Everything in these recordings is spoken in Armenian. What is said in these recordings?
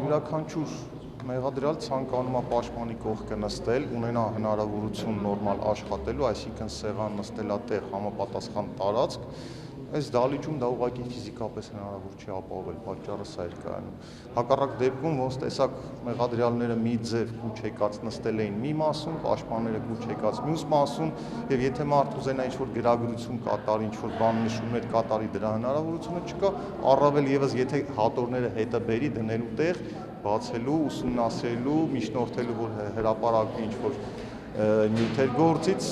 յուրաքանչյուր մեղադրյալ ցանկանում է պաշտպանի կողքը նստել, ունենա հնարավորություն նորմալ աշխատելու, այսինքն սեղան նստելա տեղ, համապատասխան տարածք, այս դահլիճում դա ուղղակի ֆիզիկապես հնարավոր չի ապահովել, պատճառը սա էր կայանում։ Հակառակ դեպքում ոնց տեսակ մեղադրյալները մի ձև կուչ եկած նստել էին մի մասում, պաշտպանները կուչ եկած մյուս մասում, եւ եթե մարդ ուզենա ինչ-որ գրագրություն կատարի, ինչ-որ բան նշումներ կատարի, դրա հնարավորությունը չկա, առավել եւս եթե հատորները հետը բերի դնելու տեղ, բացելու, ուսումնասիրելու, միջնորդելու, որ հրապարակվի ինչ-որ նյութեր գործից,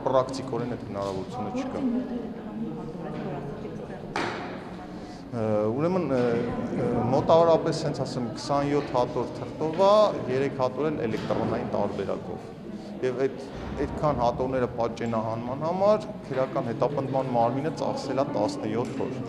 պրակտիկորեն այդ հնարավորությունը չկա։ Ուրեմն մոտավորապես հենց ասեմ 27 հատոր թղթով է, 3 հատոր էլ էլեկտրոնային տարբերակով։ Եվ այդքան հատորները պատճենահանման համար քրեական հետապնդման մարմինը ծախսել է 17 օր։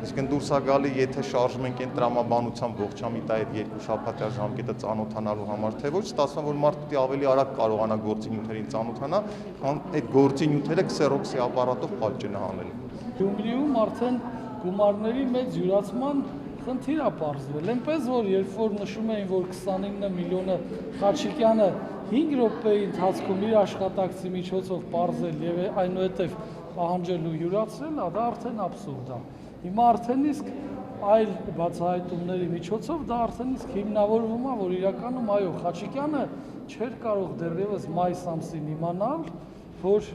Իսկ դուրս է գալի, եթե շարժում ենք այն տրամաբանությամբ ողջամիտ այդ 2 շաբաթյա ժամկետը ծանոթանալու համար, թե ոչ, ստացվում է, որ մարդը պետք է ավելի արագ կարողանա գործի նյութերին ծանոթանա, քան այդ գործի նյութերը քսերոքսի ապարատով պատճենահանել։ Գյումրիում արդեն գումարների մեծ յուրացման խնդիր է պարզվել, այնպես որ երբ որ նշում էին, որ 29 միլիոնը Խաչիկյանը 5 րոպեի ընթացքում իր աշխատակցի միջոցով պարզել եւ այնուհետեւ պահանջել ու յուրացրել, դա արդեն աբսուրդ է։ Հիմա արդեն իսկ այլ բացահայտումների միջոցով դա արդեն իսկ հիմնավորվում է, որ իրականում այո, Խաչիկյանը չէր կարող դեռևս մայիս ամսին իմանալ, որ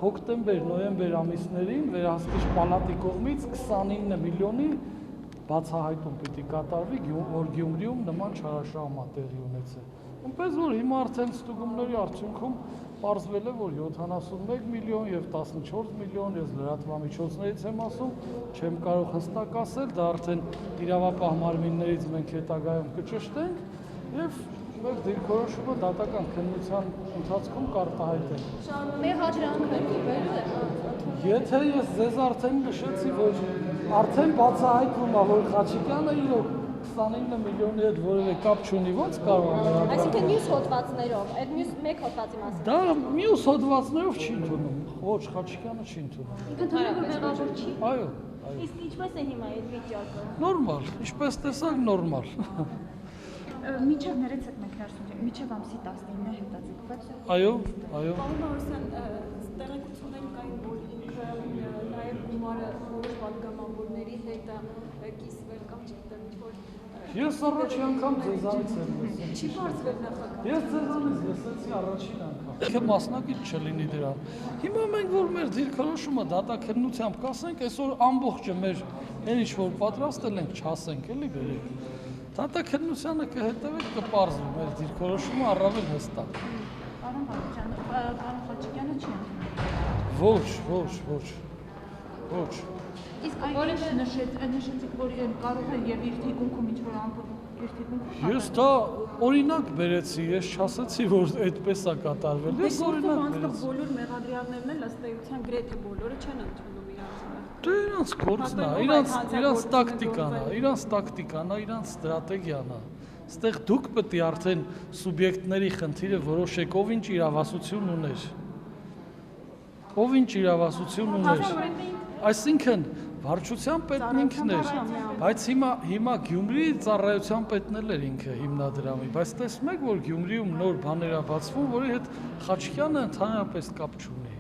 հոկտեմբեր-նոյեմբեր ամիսներին վերահսկիչ պալատի կողմից 29 միլիոնի բացահայտում պիտի կատարվի, որ Գյումրիում նման չարաշահում է տեղի ունեցել։ Այնպես որ հիմա արդեն ստուգումների արդյունքում պարզվել է, որ 71 միլիոն եւ 14 միլիոն, ես լրատվամիջոցներից եմ ասում, չեմ կարող հստակ ասել, դա արդեն իրավապահ մարմիններից մենք հետագայում կճշտենք եւ մեր դիրքորոշումը դատական քննության ընթացքում կարտահայտենք։ Եթե ես ձեզ արդեն նշեցի, որ արդեն բացահայտվում է, որ Խաչիկյանը իրոք 29 միլիոնի հետ որևէ կապ չունի, ո՞նց կարող է վերաբերել։ Այսինքն մյուս հոդվածներով, այդ մյուս մեկ հոդվածի մասին։ Դա մյուս հոդվածներով չի ընդունում, ոչ Խաչիկյանը չի ընդունում։ Ընդհանրապես մեղավոր չի։ Այո, այո։ Իսկ ինչպես է հիմա այդ վիճակը։ Նորմալ, ինչպես տեսակ նորմալ։ Միջև ներեցեք մենք ներսում, միջև ամսի 19-ը հետաձգվեց։ Այո, այո։ Պարոն Մարոսյան, տեղեկություններ կային, որ ինքը նաև գումարը որոշ պատգամավորների հետ կիսվել կամ չգիտեմ ինչ-որ։ Ես առաջի անգամ ձեզանից եմ լսում։ Չի բարձվել նախագծը։ Ես ձեզանից լսեցի առաջին անգամ։ Ինքը մասնակից չլինի դրան։ Հիմա մենք որ մեր դիրքորոշումը դատաքննությամբ կասենք, այսօր ամբողջը մեր այն ինչ որ պատրաստել ենք, չասենք, էլի բերեք։ Դատաքննությանը կհետևեք, կպարզվի մեր դիրքորոշումը առավել հստակ։ Պարոն Վարդան, պարոն Խաչիկյանը չի ընդունել։ Ոչ։ Իսկ որից նշեցիք, որ կարող է եւ իր թիկունքում ինչ-որ իր թիկունքում։ Ես դա օրինակ բերեցի, ես չասեցի, որ այդպես է կատարվել։ Ես օրինակ բերեցի։ Բոլոր մեղադրյալներն էլ ըստ էության գրեթե բոլորը չեն ընդունում իրանց։ Դե իրանց գործն է, իրանց տակտիկան է, իրանց ստրատեգիան է։ Այստեղ դուք պետք է արդեն սուբյեկտների խնդիրը որոշեք, ով ինչ իրավասություն ուներ։ Ով ինչ իրավասություն ուներ։ Այսինքն վարչության պետն ինքն էր, բայց հիմա Գյումրիի ծառայության պետն էր ինքը հիմնադրամի, բայց տեսնում եք, որ Գյումրիում նոր բաներ է բացվում, որի հետ Խաչիկյանը ընդհանրապես կապ չունի։